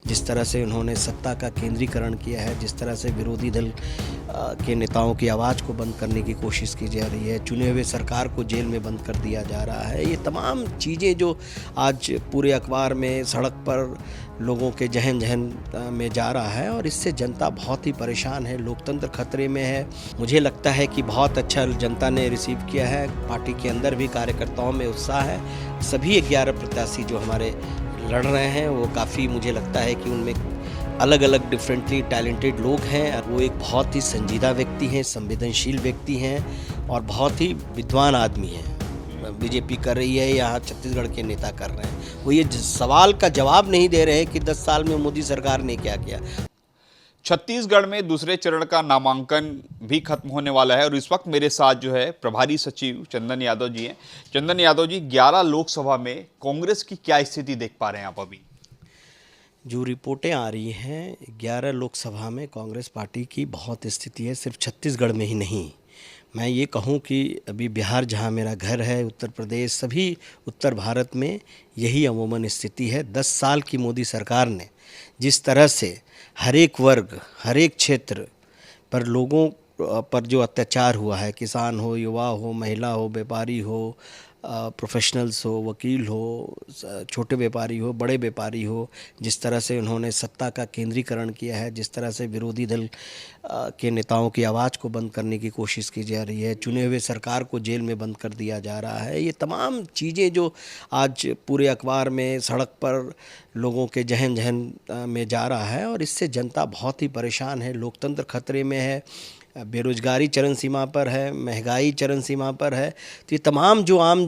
जिस तरह से उन्होंने सत्ता का केंद्रीकरण किया है, जिस तरह से विरोधी दल के नेताओं की आवाज़ को बंद करने की कोशिश की जा रही है, चुने हुए सरकार को जेल में बंद कर दिया जा रहा है, ये तमाम चीज़ें जो आज पूरे अखबार में, सड़क पर लोगों के जहन में जा रहा है और इससे जनता बहुत ही परेशान है, लोकतंत्र खतरे में है। मुझे लगता है कि बहुत अच्छा जनता ने रिसीव किया है, पार्टी के अंदर भी कार्यकर्ताओं में उत्साह है। सभी 11 प्रत्याशी जो हमारे लड़ रहे हैं वो काफ़ी, मुझे लगता है कि उनमें अलग अलग डिफरेंटली टैलेंटेड लोग हैं। वो एक बहुत ही संजीदा व्यक्ति हैं, संवेदनशील व्यक्ति हैं और बहुत ही विद्वान आदमी हैं। बीजेपी कर रही है, यहाँ छत्तीसगढ़ के नेता कर रहे हैं। वो ये सवाल का जवाब नहीं दे रहे कि 10 साल में मोदी सरकार ने क्या किया। छत्तीसगढ़ में दूसरे चरण का नामांकन भी खत्म होने वाला है और इस वक्त मेरे साथ जो है प्रभारी सचिव चंदन यादव जी हैं। चंदन यादव जी, 11 लोकसभा में कांग्रेस की क्या स्थिति देख पा रहे हैं आप अभी? जो रिपोर्टें आ रही हैं, 11 लोकसभा में कांग्रेस पार्टी की बहुत स्थिति है, सिर्फ छत्तीसगढ़ में ही नहीं। मैं ये कहूँ कि अभी बिहार, जहाँ मेरा घर है, उत्तर प्रदेश, सभी उत्तर भारत में यही अमूमन स्थिति है। 10 साल की मोदी सरकार ने जिस तरह से हर एक वर्ग, हर एक क्षेत्र पर लोगों पर जो अत्याचार हुआ है, किसान हो, युवा हो, महिला हो, व्यापारी हो, प्रोफेशनल्स हो, वकील हो, छोटे व्यापारी हो, बड़े व्यापारी हो, जिस तरह से उन्होंने सत्ता का केंद्रीकरण किया है, जिस तरह से विरोधी दल के नेताओं की आवाज़ को बंद करने की कोशिश की जा रही है, चुने हुए सरकार को जेल में बंद कर दिया जा रहा है, ये तमाम चीज़ें जो आज पूरे अखबार में, सड़क पर लोगों के जहन में जा रहा है और इससे जनता बहुत ही परेशान है, लोकतंत्र खतरे में है, बेरोजगारी चरम सीमा पर है, महंगाई चरम सीमा पर है। तो ये तमाम जो आम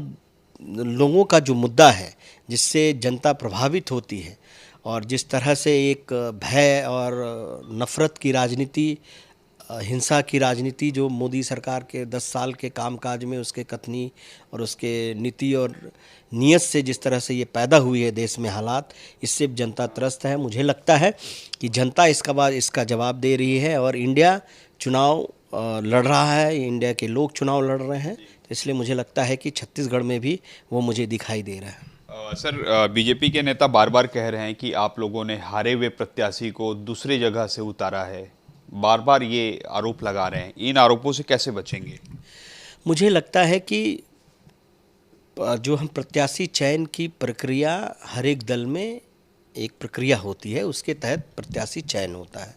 लोगों का जो मुद्दा है, जिससे जनता प्रभावित होती है और जिस तरह से एक भय और नफ़रत की राजनीति, हिंसा की राजनीति जो मोदी सरकार के 10 साल के कामकाज में, उसके कथनी और उसके नीति और नीयत से जिस तरह से ये पैदा हुई है देश में हालात, इससे जनता त्रस्त है। मुझे लगता है कि जनता इसका जवाब दे रही है और इंडिया चुनाव लड़ रहा है, इंडिया के लोग चुनाव लड़ रहे हैं। तो इसलिए मुझे लगता है कि छत्तीसगढ़ में भी वो मुझे दिखाई दे रहा है। सर, बीजेपी के नेता बार बार कह रहे हैं कि आप लोगों ने हारे हुए प्रत्याशी को दूसरी जगह से उतारा है, बार बार ये आरोप लगा रहे हैं। इन आरोपों से कैसे बचेंगे? मुझे लगता है कि जो हम प्रत्याशी चयन की प्रक्रिया, हर एक दल में एक प्रक्रिया होती है, उसके तहत प्रत्याशी चयन होता है,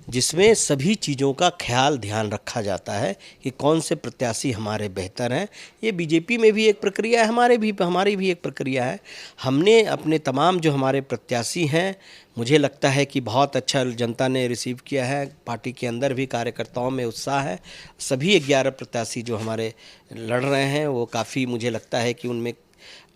जिसमें सभी चीज़ों का ख्याल ध्यान रखा जाता है कि कौन से प्रत्याशी हमारे बेहतर हैं। ये बीजेपी में भी एक प्रक्रिया है, हमारी भी एक प्रक्रिया है। हमने अपने तमाम जो हमारे प्रत्याशी हैं, मुझे लगता है कि बहुत अच्छा जनता ने रिसीव किया है, पार्टी के अंदर भी कार्यकर्ताओं में उत्साह है। सभी 11 प्रत्याशी जो हमारे लड़ रहे हैं वो काफ़ी, मुझे लगता है कि उनमें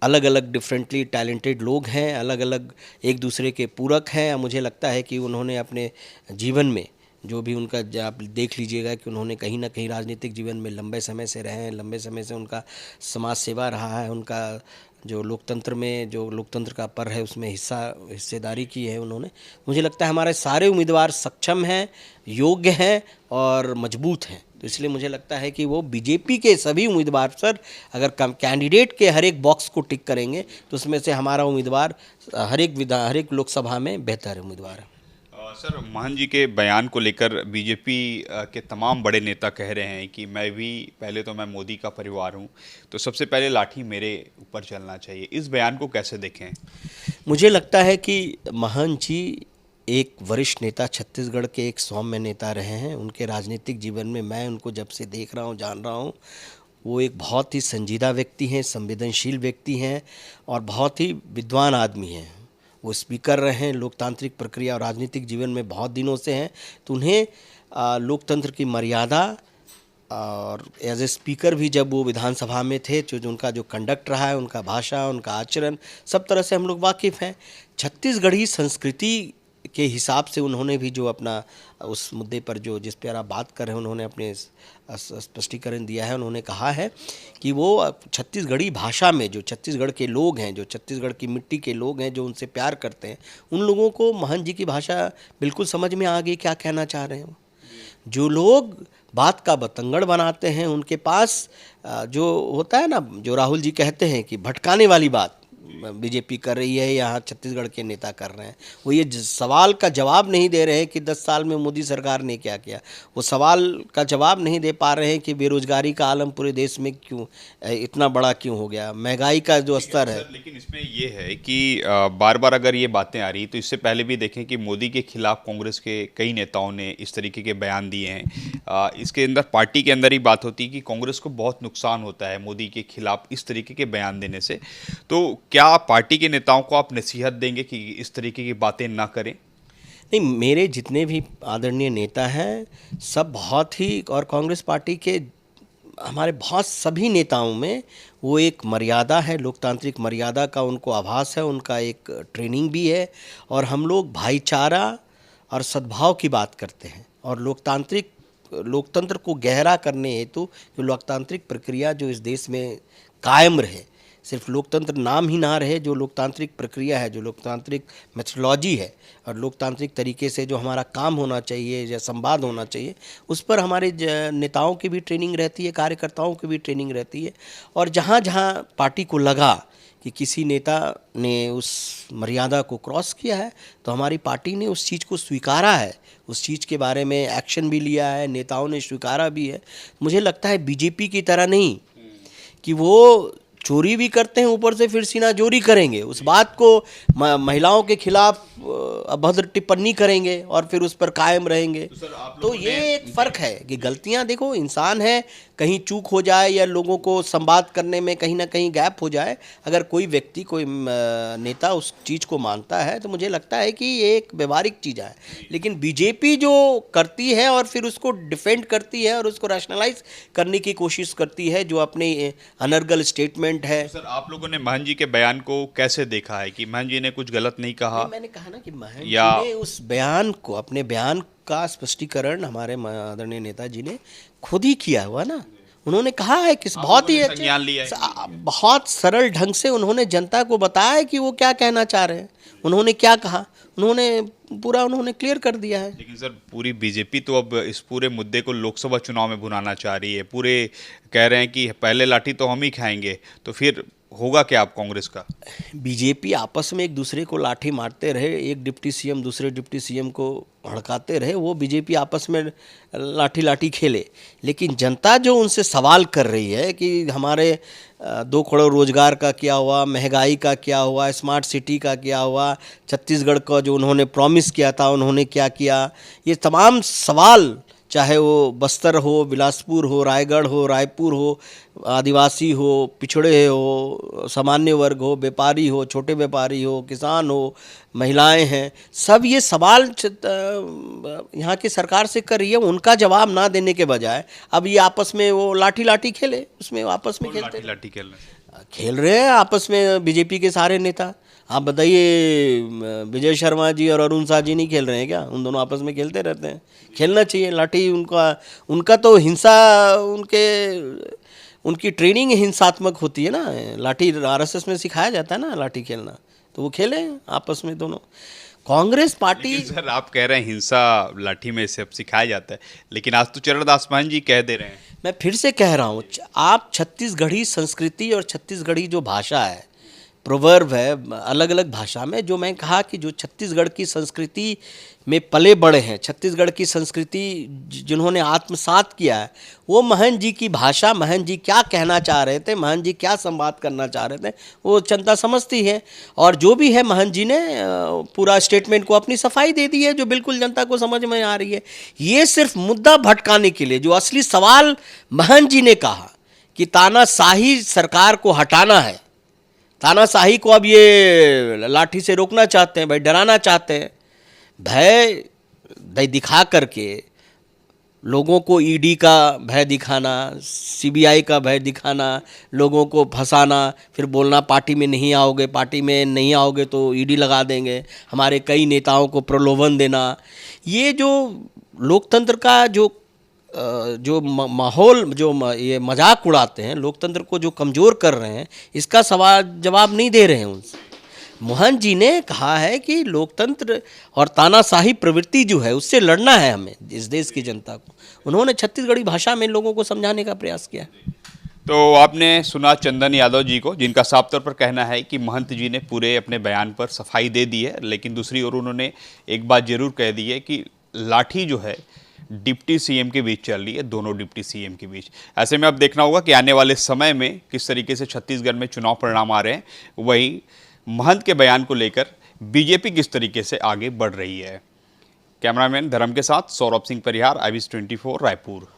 अलग अलग डिफरेंटली टैलेंटेड लोग हैं, अलग अलग एक दूसरे के पूरक हैं। मुझे लगता है कि उन्होंने अपने जीवन में जो भी उनका, आप देख लीजिएगा कि उन्होंने कहीं ना कहीं राजनीतिक जीवन में लंबे समय से रहे हैं, लंबे समय से उनका समाज सेवा रहा है, उनका जो लोकतंत्र में, जो लोकतंत्र का पर है उसमें हिस्सेदारी की है उन्होंने। मुझे लगता है हमारे सारे उम्मीदवार सक्षम हैं, योग्य हैं और मजबूत हैं। तो इसलिए मुझे लगता है कि वो बीजेपी के सभी उम्मीदवार, सर, अगर कैंडिडेट के हर एक बॉक्स को टिक करेंगे तो उसमें से हमारा उम्मीदवार हर एक लोकसभा में बेहतर उम्मीदवार है। सर, महन जी के बयान को लेकर बीजेपी के तमाम बड़े नेता कह रहे हैं कि मैं मोदी का परिवार हूं, तो सबसे पहले लाठी मेरे ऊपर चलना चाहिए। इस बयान को कैसे देखें? मुझे लगता है कि महन जी एक वरिष्ठ नेता, छत्तीसगढ़ के एक सौम्य नेता रहे हैं। उनके राजनीतिक जीवन में मैं उनको जब से देख रहा हूँ, जान रहा हूँ, वो एक बहुत ही संजीदा व्यक्ति हैं, संवेदनशील व्यक्ति हैं और बहुत ही विद्वान आदमी हैं। वो स्पीकर रहे हैं, लोकतांत्रिक प्रक्रिया और राजनीतिक जीवन में बहुत दिनों से हैं। तो उन्हें लोकतंत्र की मर्यादा और एज ए स्पीकर भी जब वो विधानसभा में थे, जो उनका जो कंडक्ट रहा है, उनका भाषा, उनका आचरण, सब तरह से हम लोग वाकिफ़ हैं। छत्तीसगढ़ी संस्कृति के हिसाब से उन्होंने भी जो अपना उस मुद्दे पर जो जिस पर आप बात कर रहे हैं, उन्होंने अपने स्पष्टीकरण दिया है। उन्होंने कहा है कि वो छत्तीसगढ़ी भाषा में जो छत्तीसगढ़ के लोग हैं, जो छत्तीसगढ़ की मिट्टी के लोग हैं, जो उनसे प्यार करते हैं, उन लोगों को महन जी की भाषा बिल्कुल समझ में आ गई क्या कहना चाह रहे हैं। जो लोग बात का बतंगड़ बनाते हैं, उनके पास जो होता है ना, जो राहुल जी कहते हैं कि भटकाने वाली बात, बीजेपी कर रही है, यहाँ छत्तीसगढ़ के नेता कर रहे हैं। वो ये सवाल का जवाब नहीं दे रहे हैं कि 10 साल में मोदी सरकार ने क्या किया। वो सवाल का जवाब नहीं दे पा रहे हैं कि बेरोजगारी का आलम पूरे देश में क्यों इतना बड़ा क्यों हो गया, महंगाई का जो स्तर है। लेकिन इसमें ये है कि बार बार अगर ये बातें आ रही तो इससे पहले भी देखें कि मोदी के खिलाफ कांग्रेस के कई नेताओं ने इस तरीके के बयान दिए हैं। इसके अंदर पार्टी के अंदर ही बात होती है कि कांग्रेस को बहुत नुकसान होता है मोदी के खिलाफ इस तरीके के बयान देने से। तो क्या पार्टी के नेताओं को आप नसीहत देंगे कि इस तरीके की बातें ना करें? नहीं, मेरे जितने भी आदरणीय नेता हैं सब बहुत ही, और कांग्रेस पार्टी के हमारे बहुत सभी नेताओं में वो एक मर्यादा है, लोकतांत्रिक मर्यादा का उनको आभास है, उनका एक ट्रेनिंग भी है। और हम लोग भाईचारा और सद्भाव की बात करते हैं, और लोकतंत्र को गहरा करने हेतु कि लोकतांत्रिक प्रक्रिया जो इस देश में कायम रहे, सिर्फ लोकतंत्र नाम ही ना रहे, जो लोकतांत्रिक प्रक्रिया है, जो लोकतांत्रिक मेथोडोलॉजी है और लोकतांत्रिक तरीके से जो हमारा काम होना चाहिए या संवाद होना चाहिए, उस पर हमारे नेताओं की भी ट्रेनिंग रहती है, कार्यकर्ताओं की भी ट्रेनिंग रहती है। और जहाँ जहाँ पार्टी को लगा कि किसी नेता ने उस मर्यादा को क्रॉस किया है, तो हमारी पार्टी ने उस चीज़ को स्वीकारा है, उस चीज़ के बारे में एक्शन भी लिया है, नेताओं ने स्वीकारा भी है। मुझे लगता है बीजेपी की तरह नहीं कि वो चोरी भी करते हैं ऊपर से फिर सीना जोरी करेंगे, उस बात को महिलाओं के खिलाफ अभद्र टिप्पणी करेंगे और फिर उस पर कायम रहेंगे। तो ये एक फ़र्क है कि गलतियां, देखो इंसान है, कहीं चूक हो जाए या लोगों को संवाद करने में कहीं ना कहीं गैप हो जाए, अगर कोई व्यक्ति कोई नेता उस चीज़ को मानता है तो मुझे लगता है कि ये एक व्यवहारिक चीज़ है। लेकिन बीजेपी जो करती है और फिर उसको डिफेंड करती है और उसको रैशनलाइज करने की कोशिश करती है, जो अपने अनर्गल स्टेटमेंट है। तो सर, आप लोगों ने महन जी के बयान को कैसे देखा है कि महन जी ने कुछ गलत नहीं कहा? मैंने कहा ना कि महन जी ने उस बयान को, अपने बयान का स्पष्टीकरण हमारे आदरणीय नेताजी ने खुद ही किया हुआ ना। उन्होंने कहा है कि बहुत ही बहुत सरल ढंग से उन्होंने जनता को बताया कि वो क्या कहना चाह रहे हैं, उन्होंने क्या कहा, उन्होंने क्लियर कर दिया है। लेकिन सर, पूरी बीजेपी तो अब इस पूरे मुद्दे को लोकसभा चुनाव में भुनाना चाह रही है। पूरे कह रहे हैं कि पहले लाठी तो हम ही खाएंगे, तो फिर होगा क्या आप कांग्रेस का? बीजेपी आपस में एक दूसरे को लाठी मारते रहे, एक डिप्टी सीएम दूसरे डिप्टी सीएम को हड़काते रहे, वो बीजेपी आपस में लाठी खेले। लेकिन जनता जो उनसे सवाल कर रही है कि हमारे 2 करोड़ रोजगार का क्या हुआ, महंगाई का क्या हुआ, स्मार्ट सिटी का क्या हुआ, छत्तीसगढ़ का जो उन्होंने प्रॉमिस किया था उन्होंने क्या किया, ये तमाम सवाल, चाहे वो बस्तर हो, बिलासपुर हो, रायगढ़ हो, रायपुर हो, आदिवासी हो, पिछड़े हो, सामान्य वर्ग हो, व्यापारी हो, छोटे व्यापारी हो, किसान हो, महिलाएं हैं, सब ये सवाल यहाँ की सरकार से कर रही है। उनका जवाब ना देने के बजाय अब ये आपस में वो लाठी खेले, उसमें आपस में लाठी खेल रहे हैं आपस में बीजेपी के सारे नेता। आप बताइए, विजय शर्मा जी और अरुण शाह जी नहीं खेल रहे हैं क्या? उन दोनों आपस में खेलते रहते हैं, खेलना चाहिए। लाठी उनका तो हिंसा, उनकी ट्रेनिंग हिंसात्मक होती है ना, लाठी आरएसएस में सिखाया जाता है ना लाठी खेलना, तो वो खेले आपस में दोनों। कांग्रेस पार्टी, सर आप कह रहे हैं हिंसा लाठी में से अब सिखाया जाता है, लेकिन आज तो चरणदास महन जी कह दे रहे हैं। मैं फिर से कह रहा हूँ, आप छत्तीसगढ़ी संस्कृति और छत्तीसगढ़ी जो भाषा है, प्रोवर्ब है अलग अलग भाषा में, जो मैं कहा कि जो छत्तीसगढ़ की संस्कृति में पले बड़े हैं, छत्तीसगढ़ की संस्कृति जिन्होंने आत्मसात किया है, वो महन जी की भाषा, महन जी क्या कहना चाह रहे थे, महन जी क्या संवाद करना चाह रहे थे, वो जनता समझती है। और जो भी है, महन जी ने पूरा स्टेटमेंट को अपनी सफाई दे दी है, जो बिल्कुल जनता को समझ में आ रही है। ये सिर्फ मुद्दा भटकाने के लिए, जो असली सवाल महन जी ने कहा कि तानाशाही सरकार को हटाना है, तानाशाही को अब ये लाठी से रोकना चाहते हैं, भाई डराना चाहते हैं, भय दिखा करके लोगों को ईडी का भय दिखाना, सीबीआई का भय दिखाना, लोगों को फंसाना, फिर बोलना पार्टी में नहीं आओगे तो ईडी लगा देंगे, हमारे कई नेताओं को प्रलोभन देना। ये जो लोकतंत्र का जो माहौल, जो ये मजाक उड़ाते हैं, लोकतंत्र को जो कमज़ोर कर रहे हैं, इसका जवाब नहीं दे रहे हैं उनसे। मोहन जी ने कहा है कि लोकतंत्र और तानाशाही प्रवृत्ति जो है उससे लड़ना है हमें, इस देश की जनता को। उन्होंने छत्तीसगढ़ी भाषा में लोगों को समझाने का प्रयास किया। तो आपने सुना चंदन यादव जी को, जिनका साफ तौर पर कहना है कि महंत जी ने पूरे अपने बयान पर सफाई दे दी है, लेकिन दूसरी ओर उन्होंने एक बात जरूर कह दी है कि लाठी जो है डिप्टी सीएम के बीच चल रही है, दोनों डिप्टी सीएम के बीच। ऐसे में अब देखना होगा कि आने वाले समय में किस तरीके से छत्तीसगढ़ में चुनाव परिणाम आ रहे हैं, वहीं महंत के बयान को लेकर बीजेपी किस तरीके से आगे बढ़ रही है। कैमरामैन धर्म के साथ सौरभ सिंह परिहार, IBC 24 रायपुर।